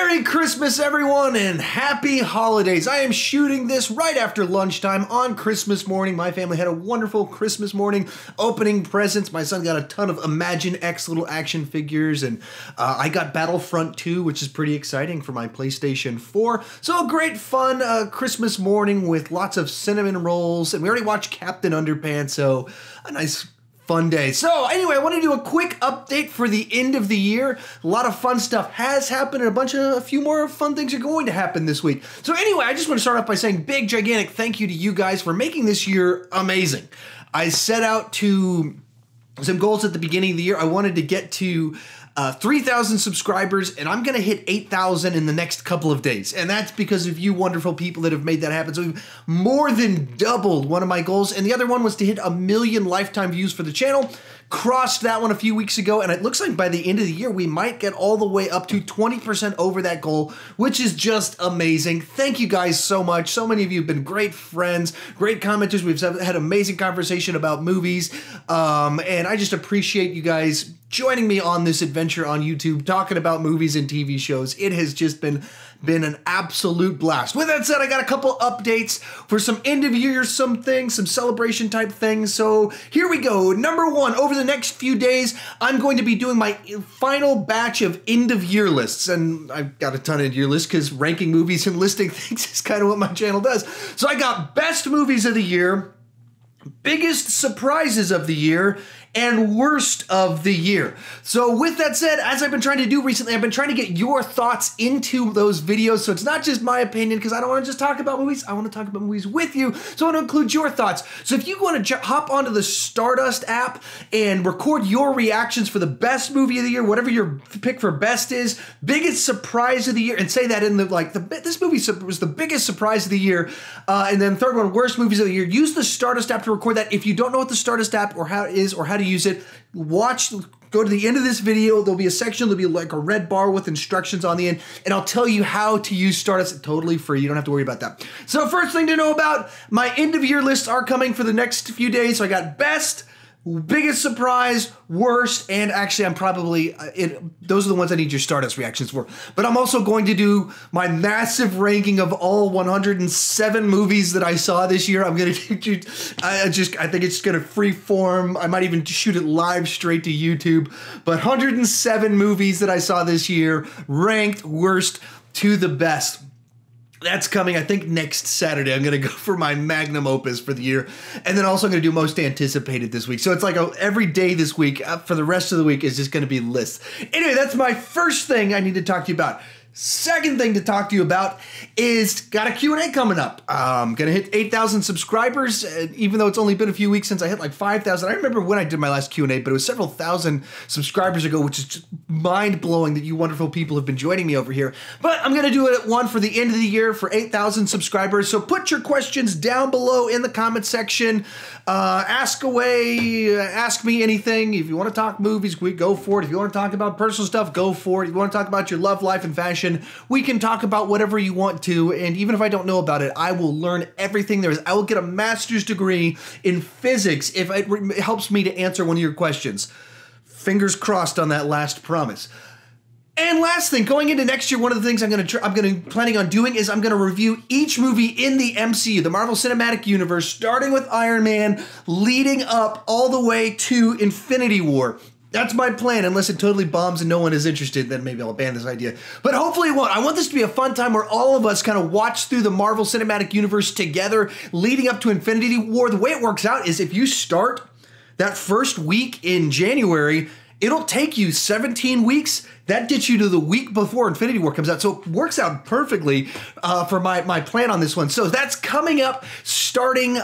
Merry Christmas, everyone, and happy holidays. I am shooting this right after lunchtime on Christmas morning. My family had a wonderful Christmas morning, opening presents. My son got a ton of Imagine X little action figures, and I got Battlefront 2, which is pretty exciting for my PlayStation 4. So a great fun Christmas morning with lots of cinnamon rolls, and we already watched Captain Underpants, so a nice fun day. So anyway, I want to do a quick update for the end of the year. A lot of fun stuff has happened and a few more fun things are going to happen this week. So anyway, I just want to start off by saying big, gigantic thank you to you guys for making this year amazing. I set out to some goals at the beginning of the year. I wanted to get to 3,000 subscribers, and I'm going to hit 8,000 in the next couple of days. And that's because of you wonderful people that have made that happen. So we've more than doubled one of my goals. And the other one was to hit 1 million lifetime views for the channel. Crossed that one a few weeks ago, and it looks like by the end of the year, we might get all the way up to 20% over that goal, which is just amazing. Thank you guys so much. So many of you have been great friends, great commenters. We've had amazing conversation about movies, and I just appreciate you guys joining me on this adventure on YouTube, talking about movies and TV shows. It has just been an absolute blast. With that said, I got a couple updates for some end of year, some celebration type things. So here we go. Number one, over the next few days, I'm going to be doing my final batch of end of year lists. And I've got a ton of end of year lists because ranking movies and listing things is kind of what my channel does. So I got best movies of the year, biggest surprises of the year, and worst of the year. So with that said, as I've been trying to do recently, I've been trying to get your thoughts into those videos. So it's not just my opinion, because I don't want to just talk about movies. I want to talk about movies with you. So I want to include your thoughts. So if you want to hop onto the Stardust app and record your reactions for the best movie of the year, whatever your pick for best is, biggest surprise of the year, and say that in this movie was the biggest surprise of the year. And then third one, worst movies of the year. Use the Stardust app to record that. If you don't know what the Stardust app or how it is or how to use it, go to the end of this video. There'll be a section, there'll be like a red bar with instructions on the end, and I'll tell you how to use Stardust. Totally free. You don't have to worry about that. So first thing to know about, my end of year lists are coming for the next few days. So I got best, biggest surprise, worst, and actually I'm probably, those are the ones I need your Stardust reactions for. But I'm also going to do my massive ranking of all 107 movies that I saw this year. I'm going to do, I think it's going to free form. I might even shoot it live straight to YouTube. But 107 movies that I saw this year, ranked worst to the best. That's coming, I think, next Saturday. I'm going to go for my magnum opus for the year. And then also I'm going to do most anticipated this week. So it's like every day this week for the rest of the week is just going to be lists. Anyway, that's my first thing I need to talk to you about. Second thing to talk to you about is got a Q&A coming up. I'm going to hit 8,000 subscribers, even though it's only been a few weeks since I hit like 5,000. I remember when I did my last Q&A, but it was several thousand subscribers ago, which is just mind-blowing that you wonderful people have been joining me over here. But I'm going to do it at one for the end of the year for 8,000 subscribers. So put your questions down below in the comment section. Ask away, ask me anything. If you want to talk movies, go for it. If you want to talk about personal stuff, go for it. If you want to talk about your love life and fashion, we can talk about whatever you want to, and even if I don't know about it, I will learn everything there is. I will get a master's degree in physics if it helps me to answer one of your questions. Fingers crossed on that last promise. And last thing, going into next year, one of the things I'm planning on doing is I'm going to review each movie in the MCU, the Marvel Cinematic Universe, starting with Iron Man, leading up all the way to Infinity War. That's my plan, unless it totally bombs and no one is interested, then maybe I'll abandon this idea. But hopefully it won't. I want this to be a fun time where all of us kind of watch through the Marvel Cinematic Universe together, leading up to Infinity War. The way it works out is if you start that first week in January, it'll take you 17 weeks. That gets you to the week before Infinity War comes out. So it works out perfectly for my plan on this one. So that's coming up starting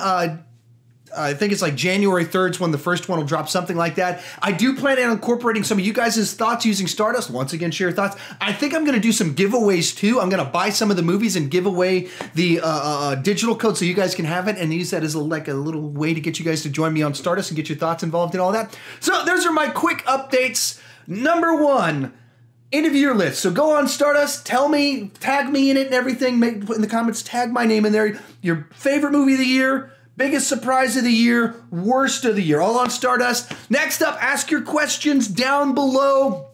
I think it's like January 3rd is when the first one will drop, something like that. I do plan on incorporating some of you guys' thoughts using Stardust. Once again, share your thoughts. I think I'm going to do some giveaways too. I'm going to buy some of the movies and give away the digital code so you guys can have it and use that as like a little way to get you guys to join me on Stardust and get your thoughts involved in all that. So those are my quick updates. Number one, end of year list. So go on Stardust, tell me, tag me in it and everything. Put in the comments, tag my name in there. Your favorite movie of the year, biggest surprise of the year, worst of the year, all on Stardust. Next up, ask your questions down below.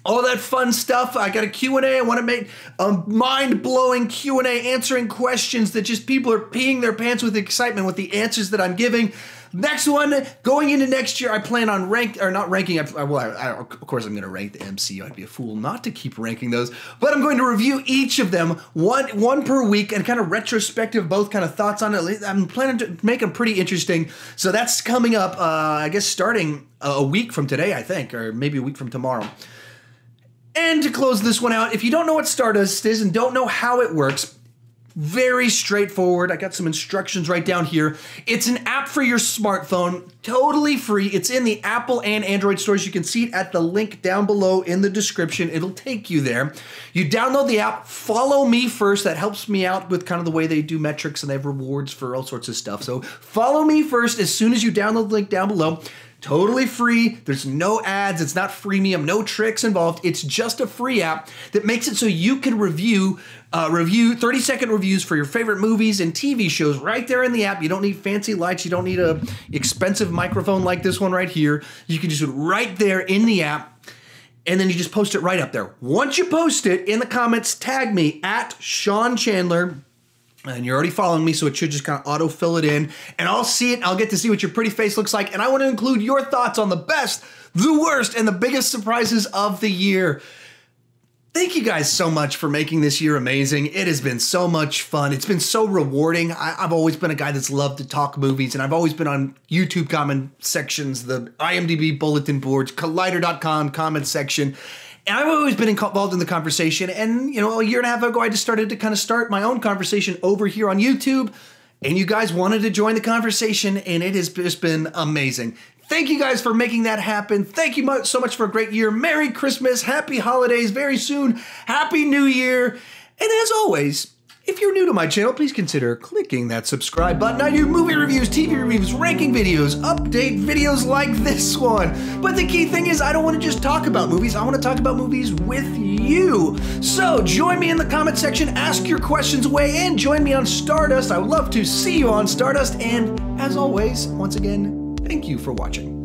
all that fun stuff. I got a Q&A. I want to make a mind-blowing Q&A answering questions that just people are peeing their pants with excitement with the answers that I'm giving. Next one, going into next year, I plan on not ranking. Of course, I'm going to rank the MCU. I'd be a fool not to keep ranking those. But I'm going to review each of them, one per week, and kind of retrospective, both kind of thoughts on it. I'm planning to make them pretty interesting. So that's coming up, I guess, starting a week from today, I think, or maybe a week from tomorrow. And to close this one out, if you don't know what Stardust is and don't know how it works, very straightforward. I got some instructions right down here. It's an app for your smartphone, totally free. It's in the Apple and Android stores. You can see it at the link down below in the description. It'll take you there. You download the app, follow me first. That helps me out with kind of the way they do metrics, and they have rewards for all sorts of stuff. So follow me first as soon as you download the link down below. Totally free. There's no ads. It's not freemium. No tricks involved. It's just a free app that makes it so you can review 30-second reviews for your favorite movies and TV shows right there in the app. You don't need fancy lights. You don't need a expensive microphone like this one right here. You can just do it right there in the app, and then you just post it right up there. Once you post it, in the comments, tag me at SeanChandler. And you're already following me, so it should just kind of auto-fill it in. And I'll see it. I'll get to see what your pretty face looks like. And I want to include your thoughts on the best, the worst, and the biggest surprises of the year. Thank you guys so much for making this year amazing. It has been so much fun. It's been so rewarding. I've always been a guy that's loved to talk movies, and I've always been on YouTube comment sections, the IMDb bulletin boards, Collider.com comment section. And I've always been involved in the conversation, and a year and a half ago, I just started to kind of start my own conversation over here on YouTube, and you guys wanted to join the conversation, and it has just been amazing. Thank you guys for making that happen. Thank you so much for a great year. Merry Christmas, happy holidays, very soon, Happy New Year, and as always, if you're new to my channel, please consider clicking that subscribe button. I do movie reviews, TV reviews, ranking videos, update videos like this one. But the key thing is I don't want to just talk about movies. I want to talk about movies with you. So join me in the comment section, ask your questions away, and join me on Stardust. I would love to see you on Stardust. And as always, once again, thank you for watching.